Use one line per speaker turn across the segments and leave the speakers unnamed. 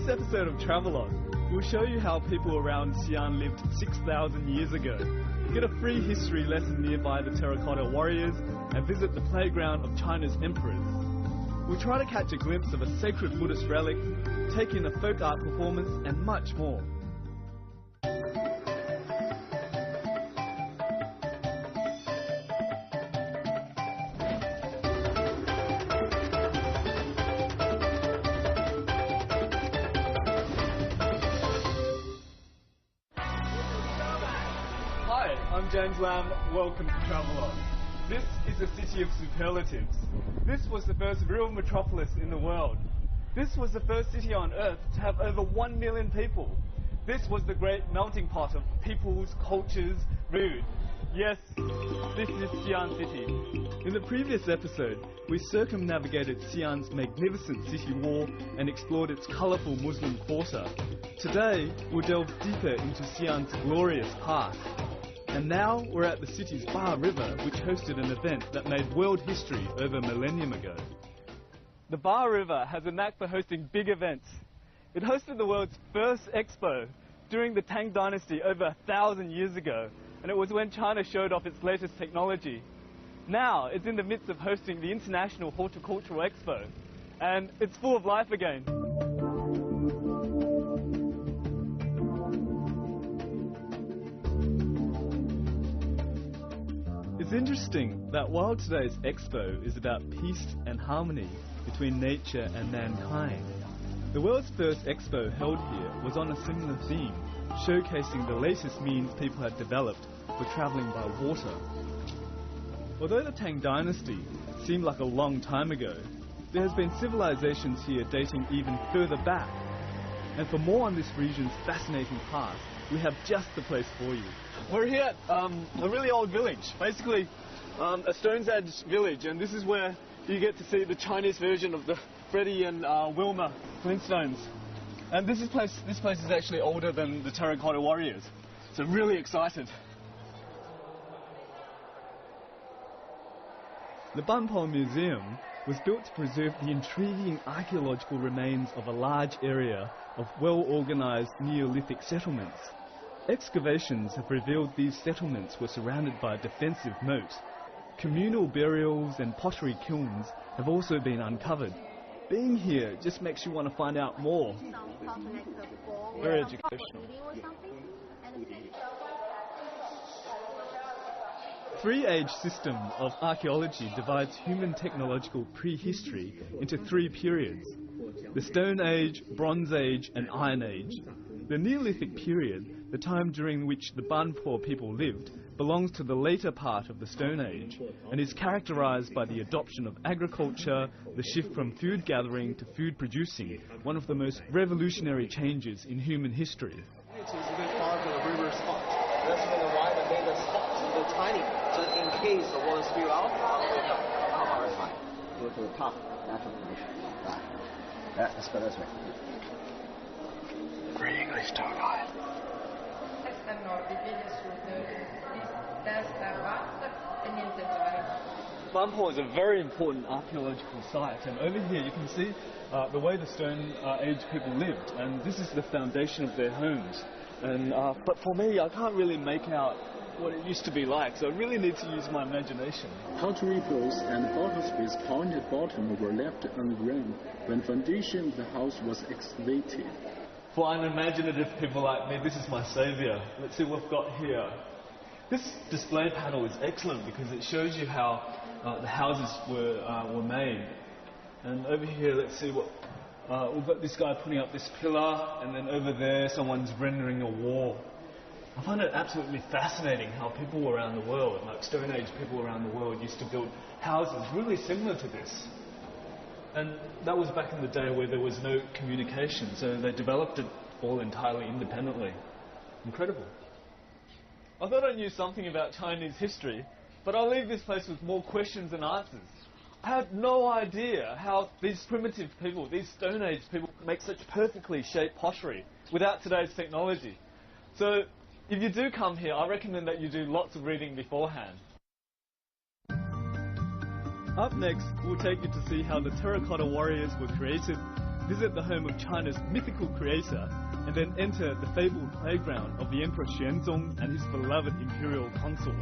this episode of Travelogue, we'll show you how people around XiAn lived 6,000 years ago. Get a free history lesson nearby the Terracotta warriors and visit the playground of China's emperors. We'll try to catch a glimpse of a sacred Buddhist relic, take in a folk art performance and much more. Hi, I'm James Lamb. Welcome to Travelogue. This is a city of superlatives. This was the first real metropolis in the world. This was the first city on Earth to have over 1 million people. This was the great melting pot of peoples, cultures, food. Yes, this is XiAn City. In the previous episode, we circumnavigated XiAn's magnificent city wall and explored its colourful Muslim quarter. Today, we'll delve deeper into XiAn's glorious past. And now we're at the city's Ba River, which hosted an event that made world history over a millennium ago. The Ba River has a knack for hosting big events. It hosted the world's first expo during the Tang Dynasty over 1,000 years ago, and it was when China showed off its latest technology. Now it's in the midst of hosting the International Horticultural Expo, and it's full of life again. It's interesting that while today's expo is about peace and harmony between nature and mankind, the world's first expo held here was on a similar theme, showcasing the latest means people had developed for travelling by water. Although the Tang Dynasty seemed like a long time ago, there has been civilizations here dating even further back. And for more on this region's fascinating past, we have just the place for you. We're here at a really old village, basically a Stone's Age village, and this is where you get to see the Chinese version of the Freddie and Wilma Flintstones. And this place is actually older than the Terracotta warriors, so really excited. The Banpo Museum was built to preserve the intriguing archaeological remains of a large area of well-organised Neolithic settlements. Excavations have revealed these settlements were surrounded by a defensive moat. Communal burials and pottery kilns have also been uncovered. Being here just makes you want to find out more. Very educational. Three-age system of archaeology divides human technological prehistory into three periods: the Stone Age, Bronze Age and Iron Age. The Neolithic period, the time during which the Banpo people lived, belongs to the later part of the Stone Age and is characterized by the adoption of agriculture, the shift from food gathering to food producing, one of the most revolutionary changes in human history.
It's a bit far from the river spot. That's why they made the spots a little tiny, just in case the water spill out, it will come our side. Go to the top, natural condition. Right. Yeah, let's go this way. Free English tour guide.
Banpo is a very important archaeological site, and over here you can see the way the Stone Age people lived, and this is the foundation of their homes. And but for me, I can't really make out what it used to be like, so I really need to use my imagination.
Pottery bowls and bottles with pointed bottom were left underground when foundation of the house was excavated.
For unimaginative people like me, this is my saviour. Let's see what we've got here. This display panel is excellent because it shows you how the houses were made. And over here, let's see what we've got. This guy putting up this pillar, and then over there, someone's rendering a wall. I find it absolutely fascinating how people around the world, like Stone Age people around the world, used to build houses really similar to this. And that was back in the day where there was no communication, so they developed it all entirely independently. Incredible. I thought I knew something about Chinese history, but I'll leave this place with more questions than answers. I had no idea how these primitive people, these Stone Age people, make such perfectly shaped pottery without today's technology. So if you do come here, I recommend that you do lots of reading beforehand. Up next, we'll take you to see how the Terracotta warriors were created, visit the home of China's mythical creator, and then enter the fabled playground of the Emperor Xuanzong and his beloved imperial consort.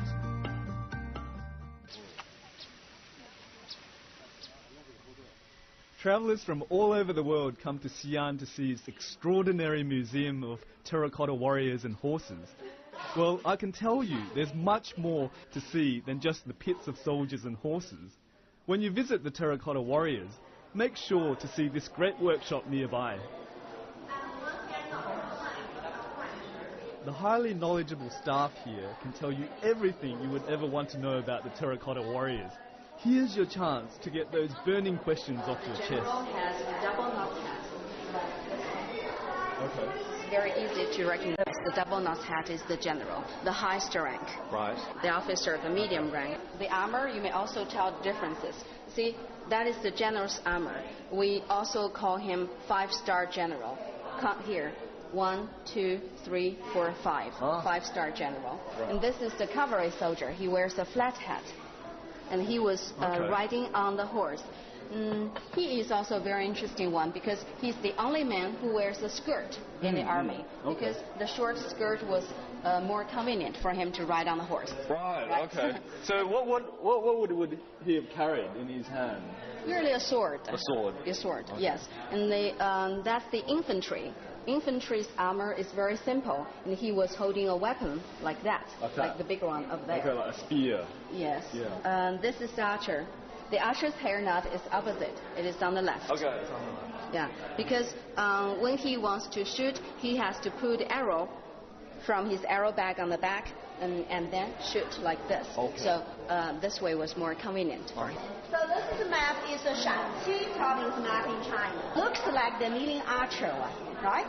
Travellers from all over the world come to XiAn to see its extraordinary museum of terracotta warriors and horses. Well, I can tell you there's much more to see than just the pits of soldiers and horses. When you visit the terracotta warriors, make sure to see this great workshop nearby. The highly knowledgeable staff here can tell you everything you would ever want to know about the terracotta warriors. Here's your chance to get those burning questions off your chest.
The general has a double notch hat.
Okay.
It's very easy to recognize. The double notch hat is the general, the highest rank.
Right.
The officer, the medium rank. The armor, you may also tell differences. See, that is the general's armor. We also call him 5-star general. Count here. 1, 2, 3, 4, 5. 5-star general.
Right.
And this is the cavalry soldier. He wears a flat hat. And he was riding on the horse. He is also a very interesting one because he's the only man who wears a skirt in the army. Because the short skirt was more convenient for him to ride on the horse.
Right. Okay. So what would he have carried in his hand?
Usually a sword.
A sword.
A sword,
Okay.
yes. And that's the infantry. Infantry's armor is very simple, and he was holding a weapon like that, like the big one up there.
Okay, like a spear.
Yes.
Yeah.
This is the archer. The archer's hairnet is opposite. It is on the left.
Okay.
Yeah, because when he wants to shoot, he has to put the arrow from his arrow bag on the back and then shoot like this.
Okay.
So this way was more convenient.
All right.
So this map is the Shanxi province map in China. Looks like the leading archer one, right?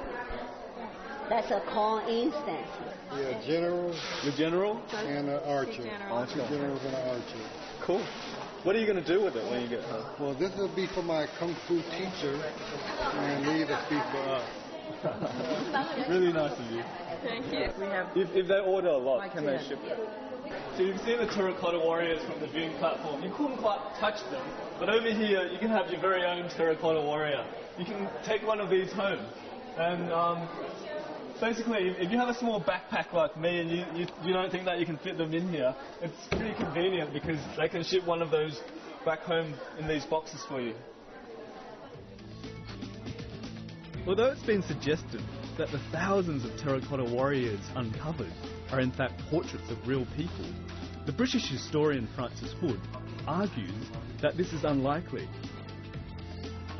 That's a coincidence.
Yeah, general
The general?
and an archer.
Archer.
Two generals and an archer.
Cool. What are you going to do with it when you get home?
Well, this will be for my kung fu teacher, and these will be for us.
Really nice of you.
Thank you. We have
If they order a lot, can they ship it? So you've seen the terracotta warriors from the viewing platform. You couldn't quite touch them, but over here you can have your very own terracotta warrior. You can take one of these home, and basically, if you have a small backpack like me and you don't think that you can fit them in here, it's pretty convenient because they can ship one of those back home in these boxes for you. Although it's been suggested that the thousands of terracotta warriors uncovered are in fact portraits of real people, the British historian Francis Hood argues that this is unlikely.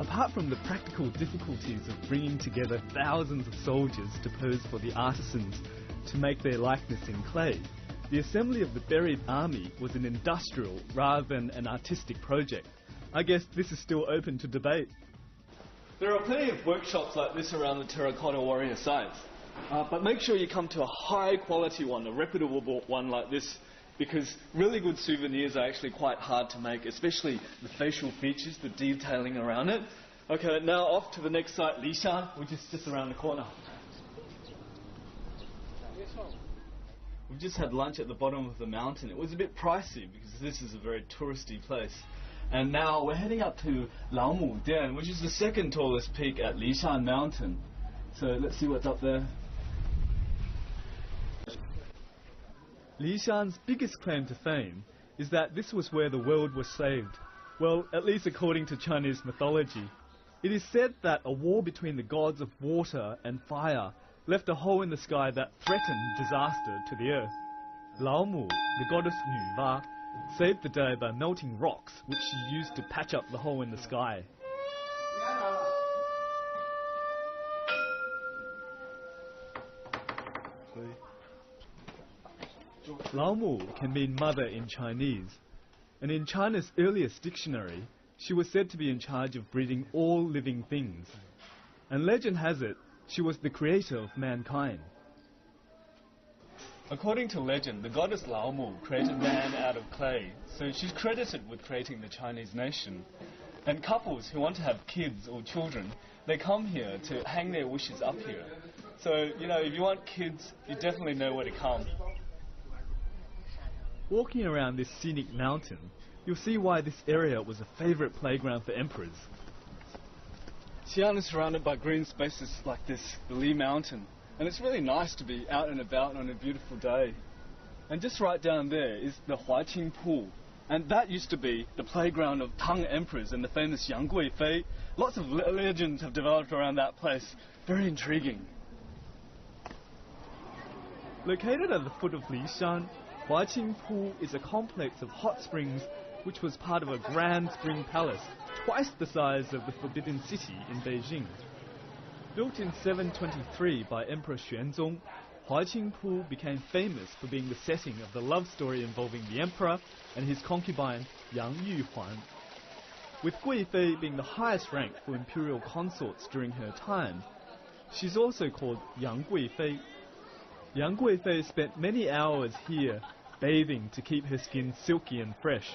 Apart from the practical difficulties of bringing together thousands of soldiers to pose for the artisans to make their likeness in clay, the assembly of the buried army was an industrial rather than an artistic project. I guess this is still open to debate. There are plenty of workshops like this around the terracotta warrior sites, but make sure you come to a high quality one, a reputable one like this, because really good souvenirs are actually quite hard to make, especially the facial features, the detailing around it. Okay, now off to the next site, XiAn, which is just around the corner. We've just had lunch at the bottom of the mountain. It was a bit pricey because this is a very touristy place. And now we're heading up to Laomu Den, which is the second tallest peak at XiAn Mountain. So let's see what's up there. XiAn's biggest claim to fame is that this was where the world was saved. Well, at least according to Chinese mythology. It is said that a war between the gods of water and fire left a hole in the sky that threatened disaster to the earth. Laomu, the goddess Nuwa, saved the day by melting rocks, which she used to patch up the hole in the sky. Laomu can mean mother in Chinese, and in China's earliest dictionary, she was said to be in charge of breeding all living things. And legend has it, she was the creator of mankind. According to legend, the goddess Laomu created man out of clay, so she's credited with creating the Chinese nation. And couples who want to have kids or children, they come here to hang their wishes up here. So, you know, if you want kids, you definitely know where to come. Walking around this scenic mountain, you'll see why this area was a favourite playground for emperors. XiAn is surrounded by green spaces like this, the Li Mountain, and it's really nice to be out and about on a beautiful day. And just right down there is the Huaqing Pool, and that used to be the playground of Tang emperors and the famous Yang Guifei. Lots of legends have developed around that place. Very intriguing. Located at the foot of Lishan, YuZhu Pool is a complex of hot springs which was part of a grand spring palace, twice the size of the Forbidden City in Beijing. Built in 723 by Emperor Xuanzong, YuZhu Pool became famous for being the setting of the love story involving the emperor and his concubine Yang Yuhuan. With Guifei being the highest rank for imperial consorts during her time, she's also called Yang Guifei. Yang Guifei spent many hours here bathing to keep her skin silky and fresh.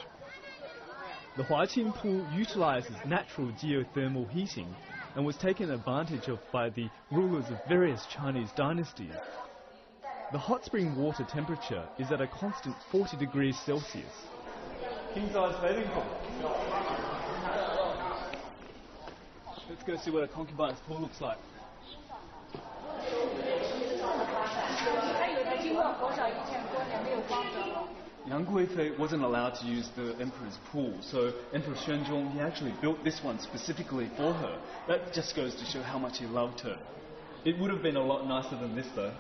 The YuZhu Pool utilizes natural geothermal heating and was taken advantage of by the rulers of various Chinese dynasties. The hot spring water temperature is at a constant 40 degrees Celsius. King-size bathing pool. Let's go see what a concubine's pool looks like. Yang Guifei wasn't allowed to use the emperor's pool, so Emperor Xuanzong, he actually built this one specifically for her. That just goes to show how much he loved her. It would have been a lot nicer than this though.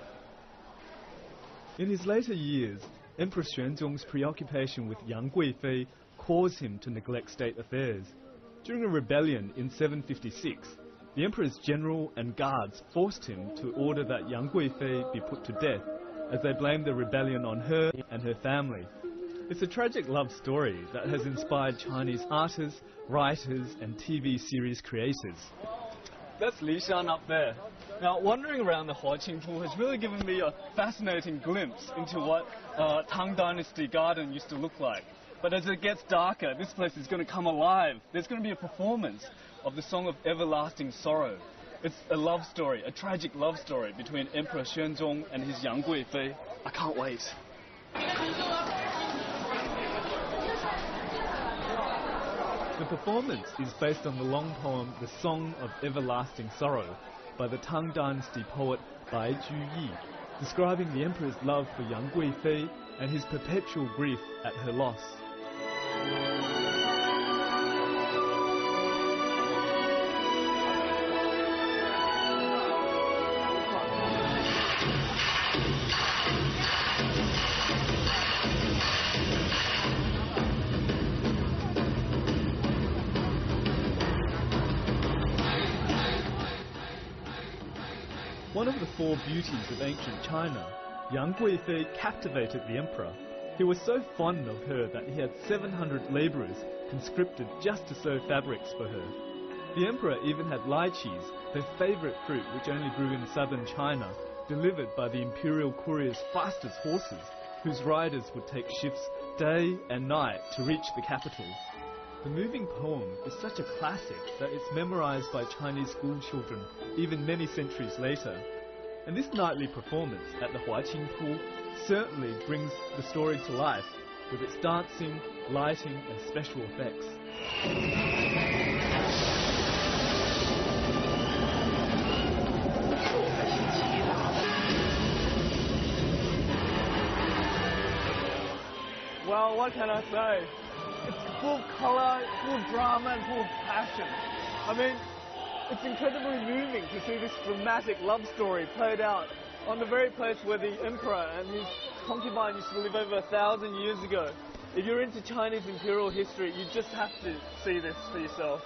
In his later years, Emperor Xuanzong's preoccupation with Yang Guifei caused him to neglect state affairs. During a rebellion in 756, the emperor's general and guards forced him to order that Yang Guifei be put to death, as they blamed the rebellion on her and her family. It's a tragic love story that has inspired Chinese artists, writers and TV series creators. That's Lishan up there. Now, wandering around the YuZhu Pool has really given me a fascinating glimpse into what Tang Dynasty garden used to look like. But as it gets darker, this place is going to come alive. There's going to be a performance of the Song of Everlasting Sorrow. It's a love story, a tragic love story between Emperor Xuanzong and his Yang Guifei. I can't wait. The performance is based on the long poem The Song of Everlasting Sorrow by the Tang Dynasty poet Bai Juyi, describing the emperor's love for Yang Guifei and his perpetual grief at her loss. One of the four beauties of ancient China, Yang Guifei captivated the emperor. He was so fond of her that he had 700 labourers conscripted just to sew fabrics for her. The emperor even had lychees, their favourite fruit which only grew in southern China, delivered by the imperial courier's fastest horses, whose riders would take shifts day and night to reach the capital. The moving poem is such a classic that it's memorized by Chinese school children even many centuries later. And this nightly performance at the YuZhu Pool certainly brings the story to life with its dancing, lighting and special effects. Well, what can I say? It's full of colour, full of drama and full of passion. I mean, it's incredibly moving to see this dramatic love story played out on the very place where the emperor and his concubine used to live over 1,000 years ago. If you're into Chinese imperial history, you just have to see this for yourself.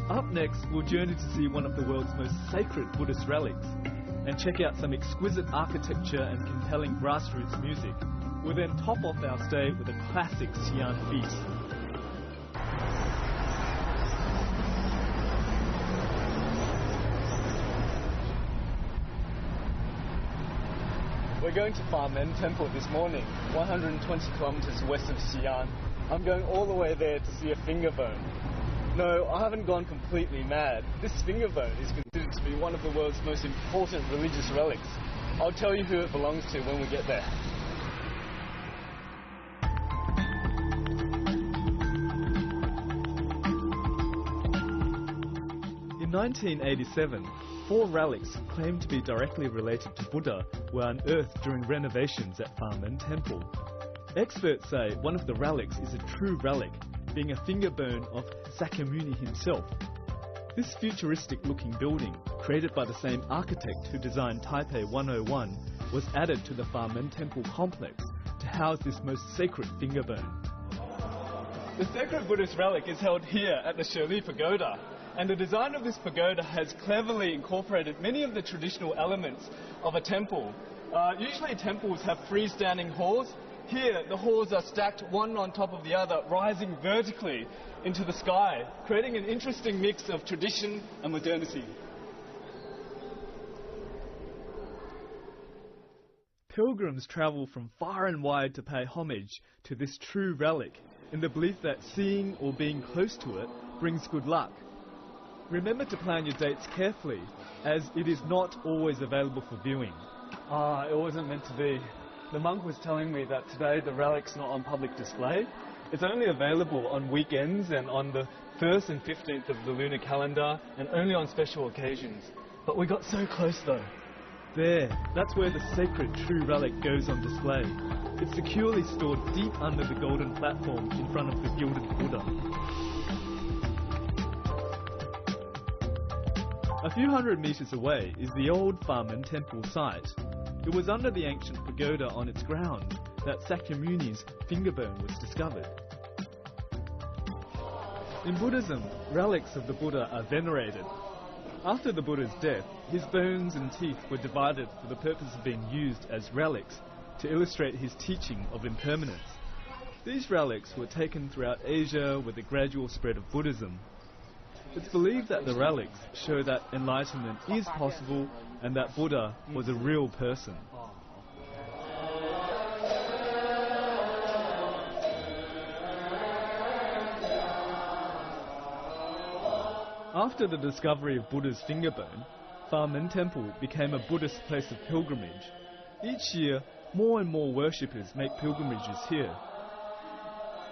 Up next, we'll journey to see one of the world's most sacred Buddhist relics and check out some exquisite architecture and compelling grassroots music. We'll then top off our stay with a classic XiAn feast. We're going to Famen Temple this morning, 120 kilometers west of XiAn. I'm going all the way there to see a finger bone. No, I haven't gone completely mad. This finger bone is considered to be one of the world's most important religious relics. I'll tell you who it belongs to when we get there. 1987, 4 relics claimed to be directly related to Buddha were unearthed during renovations at Famen Temple. Experts say one of the relics is a true relic, being a finger bone of Sakyamuni himself. This futuristic-looking building, created by the same architect who designed Taipei 101, was added to the Famen Temple complex to house this most sacred finger bone. The sacred Buddhist relic is held here at the Shirley Pagoda, and the design of this pagoda has cleverly incorporated many of the traditional elements of a temple. Usually temples have freestanding halls. Here, the halls are stacked one on top of the other, rising vertically into the sky, creating an interesting mix of tradition and modernity. Pilgrims travel from far and wide to pay homage to this true relic, in the belief that seeing or being close to it brings good luck. Remember to plan your dates carefully, as it is not always available for viewing. It wasn't meant to be. The monk was telling me that today the relic's not on public display. It's only available on weekends and on the 1st and 15th of the lunar calendar, and only on special occasions. But we got so close though. There, that's where the sacred true relic goes on display. It's securely stored deep under the golden platform in front of the gilded Buddha. A few hundred meters away is the old Famen Temple site. It was under the ancient pagoda on its ground that Sakyamuni's finger bone was discovered. In Buddhism, relics of the Buddha are venerated. After the Buddha's death, his bones and teeth were divided for the purpose of being used as relics to illustrate his teaching of impermanence. These relics were taken throughout Asia with the gradual spread of Buddhism. It's believed that the relics show that enlightenment is possible and that Buddha was a real person. After the discovery of Buddha's finger bone, Famen Temple became a Buddhist place of pilgrimage. Each year, more and more worshippers make pilgrimages here.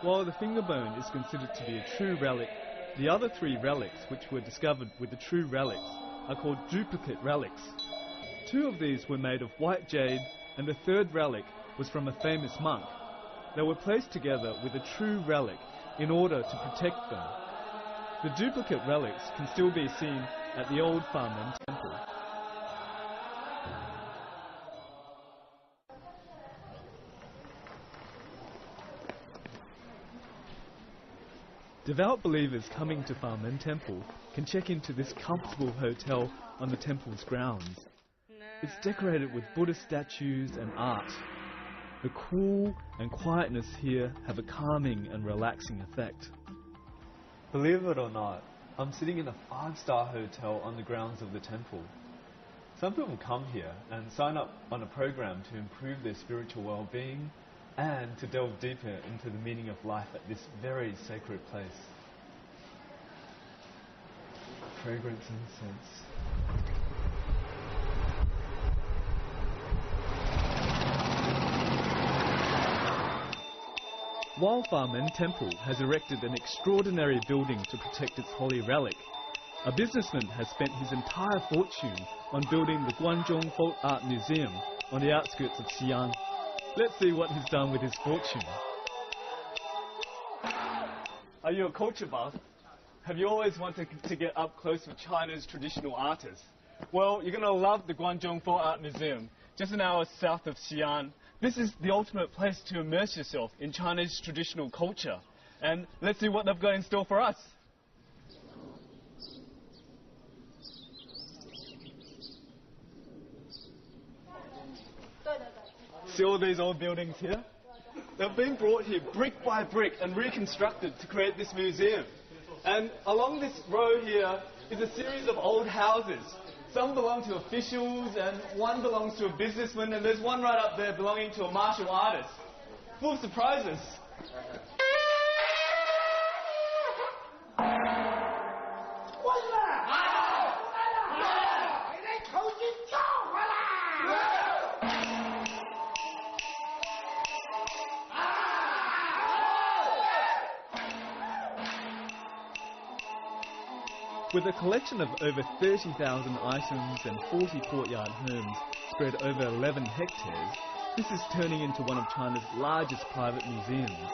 While the finger bone is considered to be a true relic, the other 3 relics which were discovered with the true relics are called duplicate relics. 2 of these were made of white jade, and the 3rd relic was from a famous monk. They were placed together with a true relic in order to protect them. The duplicate relics can still be seen at the old Famen Temple. Devout believers coming to Famen Temple can check into this comfortable hotel on the temple's grounds. It's decorated with Buddhist statues and art. The cool and quietness here have a calming and relaxing effect. Believe it or not, I'm sitting in a 5-star hotel on the grounds of the temple. Some people come here and sign up on a program to improve their spiritual well-being and to delve deeper into the meaning of life at this very sacred place. Fragrance incense. While Famen Temple has erected an extraordinary building to protect its holy relic, a businessman has spent his entire fortune on building the Guangzhong Folk Art Museum on the outskirts of XiAn. Let's see what he's done with his fortune. Are you a culture buff? Have you always wanted to get up close with China's traditional artists? Well, you're going to love the Guangzhong Folk Art Museum, just an hour south of XiAn. This is the ultimate place to immerse yourself in China's traditional culture. And let's see what they've got in store for us. See all these old buildings here? They've been brought here brick by brick and reconstructed to create this museum. And along this row here is a series of old houses. Some belong to officials, and one belongs to a businessman, and there's one right up there belonging to a martial artist. Full of surprises. With a collection of over 30,000 items and 40 courtyard homes spread over 11 hectares, this is turning into one of China's largest private museums.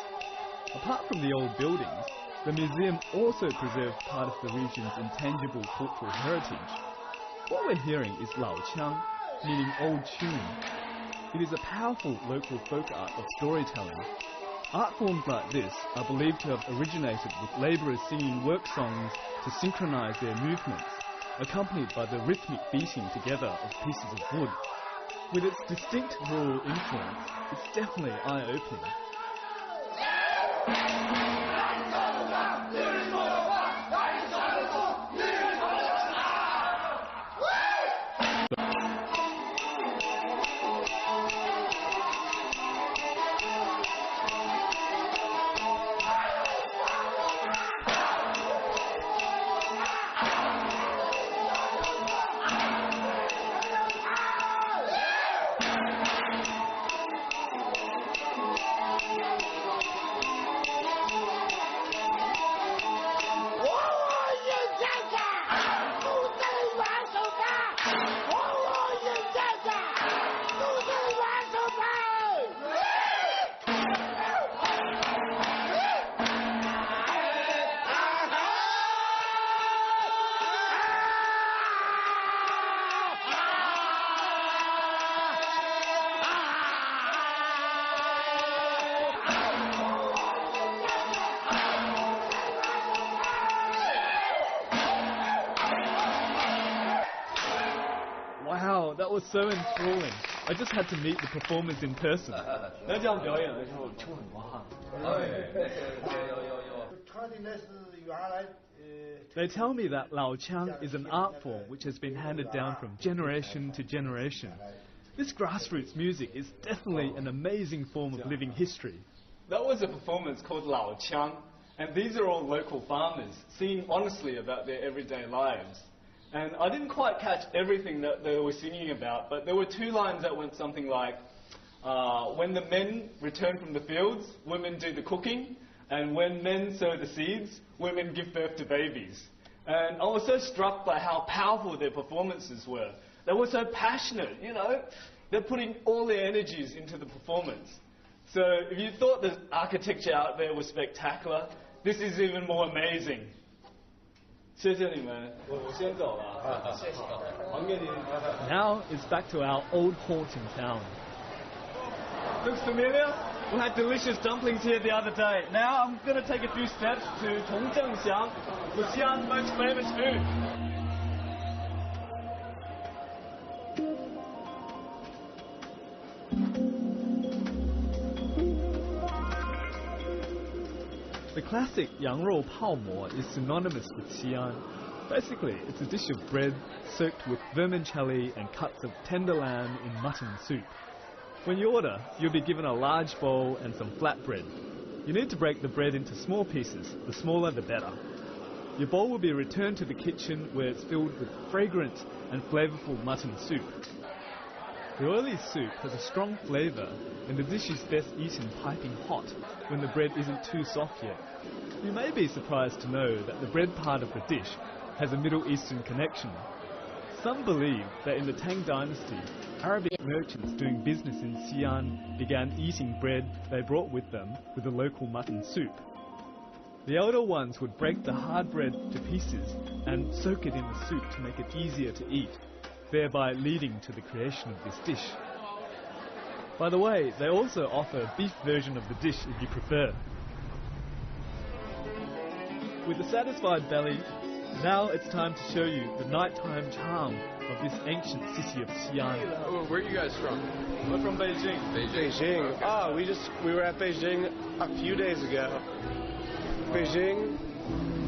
Apart from the old buildings, the museum also preserves part of the region's intangible cultural heritage. What we're hearing is Laoqiang, meaning old tune. It is a powerful local folk art of storytelling. Art forms like this are believed to have originated with labourers singing work songs to synchronise their movements, accompanied by the rhythmic beating together of pieces of wood. With its distinct rural influence, it's definitely eye-opening. Wow, that was so enthralling. I just had to meet the performers in person. 那这样表演的时候就很哇。They tell me that Laoqiang is an art form which has been handed down from generation to generation. This grassroots music is definitely an amazing form of living history. That was a performance called Laoqiang, and these are all local farmers singing honestly about their everyday lives. And I didn't quite catch everything that they were singing about, but there were two lines that went something like, when the men return from the fields, women do the cooking, and when men sow the seeds, women give birth to babies. And I was so struck by how powerful their performances were. They were so passionate, you know. They're putting all their energies into the performance. So if you thought the architecture out there was spectacular, this is even more amazing. 谢谢你们，我先走了。还给你。Now it's back to our old haunt in town. Looks familiar? We had delicious dumplings here the other day. Now I'm going to take a few steps to Tongzhengxiang, XiAn's most famous food. The classic yangrou paomo is synonymous with XiAn. Basically, it's a dish of bread soaked with vermicelli and cuts of tender lamb in mutton soup. When you order, you'll be given a large bowl and some flatbread. You need to break the bread into small pieces, the smaller the better. Your bowl will be returned to the kitchen where it's filled with fragrant and flavourful mutton soup. The oily soup has a strong flavour, and the dish is best eaten piping hot when the bread isn't too soft yet. You may be surprised to know that the bread part of the dish has a Middle Eastern connection. Some believe that in the Tang Dynasty, Arabic merchants doing business in XiAn began eating bread they brought with them with the local mutton soup. The elder ones would break the hard bread to pieces and soak it in the soup to make it easier to eat, thereby leading to the creation of this dish. By the way, they also offer a beef version of the dish if you prefer. With a satisfied belly, now it's time to show you the nighttime charm of this ancient city of XiAn.
Oh, where are you guys from?
We're from Beijing.
Beijing.
Okay. Oh, we were at Beijing a few days ago. Beijing.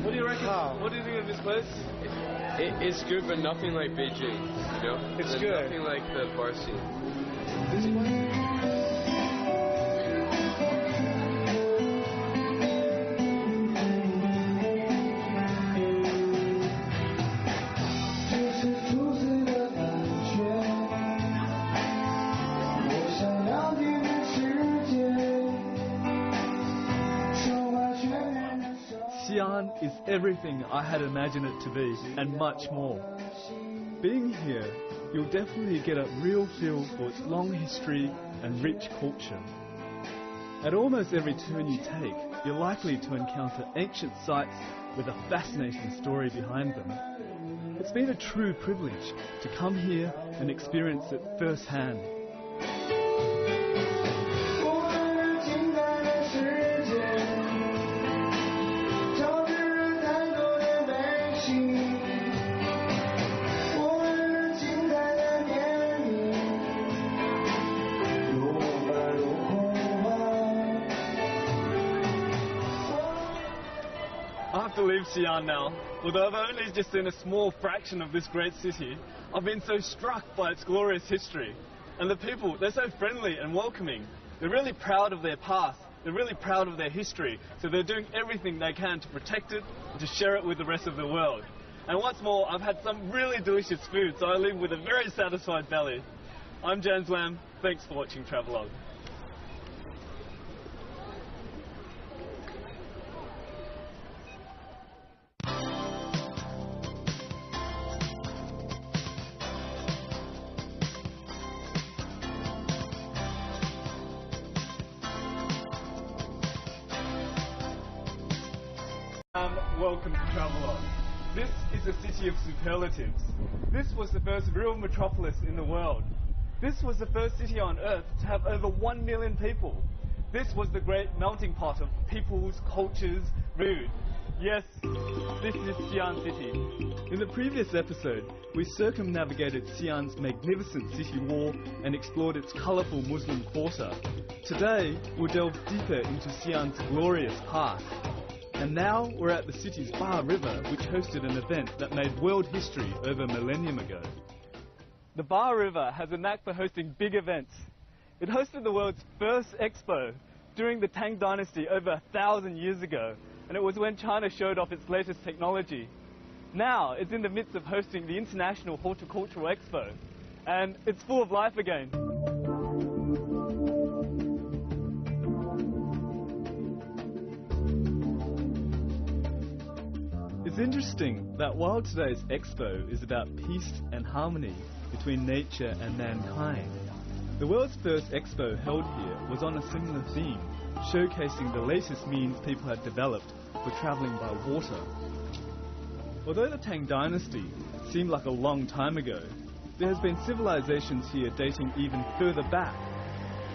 What do you reckon?
Wow.
What do you think of this place?
It's good, but nothing like Beijing. You know,
it's good.
Nothing like the bar scene.
XiAn is everything I had imagined it to be, and much more. Being here, you'll definitely get a real feel for its long history and rich culture. At almost every turn you take, you're likely to encounter ancient sites with a fascinating story behind them. It's been a true privilege to come here and experience it firsthand. I have to leave XiAn now. Although I've only just seen a small fraction of this great city, I've been so struck by its glorious history. And the people, they're so friendly and welcoming. They're really proud of their past. They're really proud of their history. So they're doing everything they can to protect it and to share it with the rest of the world. And what's more, I've had some really delicious food, so I leave with a very satisfied belly. I'm YuZhu. Thanks for watching Travelogue. Welcome to Travelogue. This is a city of superlatives. This was the first real metropolis in the world. This was the first city on Earth to have over 1 million people. This was the great melting pot of peoples, cultures, food. Yes, this is XiAn City. In the previous episode, we circumnavigated XiAn's magnificent city wall and explored its colourful Muslim quarter. Today, we'll delve deeper into XiAn's glorious past. And now we're at the city's Ba River, which hosted an event that made world history over a millennium ago. The Ba River has a knack for hosting big events. It hosted the world's first expo during the Tang Dynasty over 1,000 years ago, and it was when China showed off its latest technology. Now it's in the midst of hosting the International Horticultural Expo, and it's full of life again. It's interesting that while today's expo is about peace and harmony between nature and mankind, the world's first expo held here was on a similar theme, showcasing the latest means people had developed for travelling by water. Although the Tang Dynasty seemed like a long time ago, there has been civilizations here dating even further back.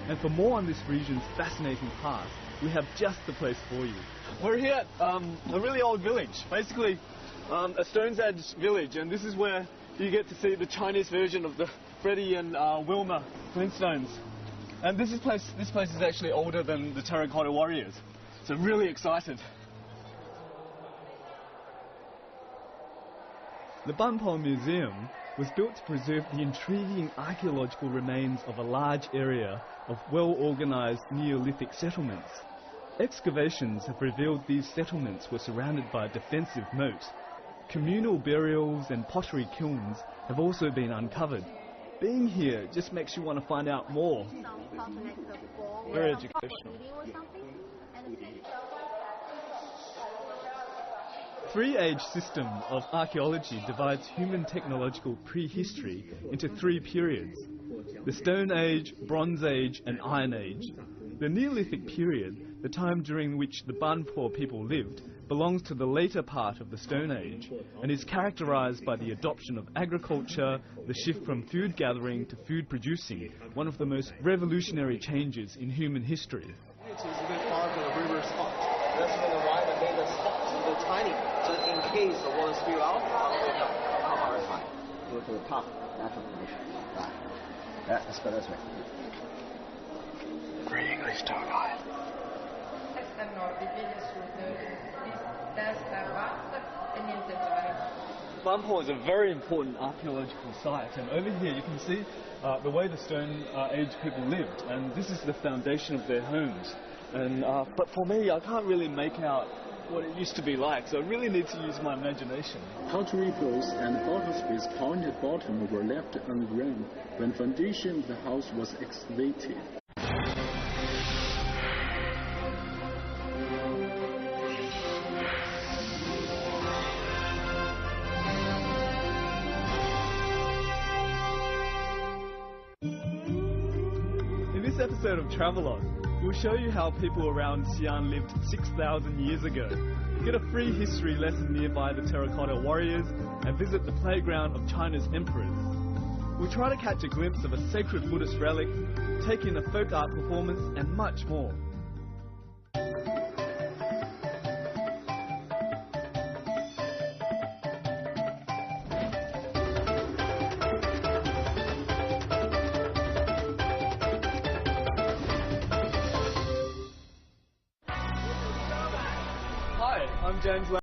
And for more on this region's fascinating past, we have just the place for you. We're here at a really old village, basically a Stone's Edge village, and this is where you get to see the Chinese version of the Freddie and Wilma Flintstones. And this place is actually older than the Terracotta Warriors, so really excited. The Banpo Museum was built to preserve the intriguing archaeological remains of a large area of well-organized Neolithic settlements. Excavations have revealed these settlements were surrounded by a defensive moat. Communal burials and pottery kilns have also been uncovered. Being here just makes you want to find out more. Very educational. Three-age system of archaeology divides human technological prehistory into three periods: the Stone Age, Bronze Age and Iron Age. The Neolithic period, the time during which the Banpo people lived, belongs to the later part of the Stone Age and is characterized by the adoption of agriculture, the shift from food gathering to food producing, one of the most revolutionary changes in human history.
It's a bit far from the river spot. That's the why they made the spots a bit tiny, so in case the water spill out, we have half our time due to the tough natural conditions. Right. Yeah, let's go this way.
Free English tour guide.
Banpo is a very important archaeological site, and over here you can see the way the Stone Age people lived, and this is the foundation of their homes. And but for me, I can't really make out what it used to be like, so I really need to use my imagination.
Pottery bowls and bottles with pointed bottom were left underground when foundation of the house was excavated.
episode of Travelogue, we'll show you how people around XiAn lived 6,000 years ago. Get a free history lesson nearby the Terracotta warriors and visit the playground of China's emperors. We'll try to catch a glimpse of a sacred Buddhist relic, take in a folk art performance and much more. Hi, I'm James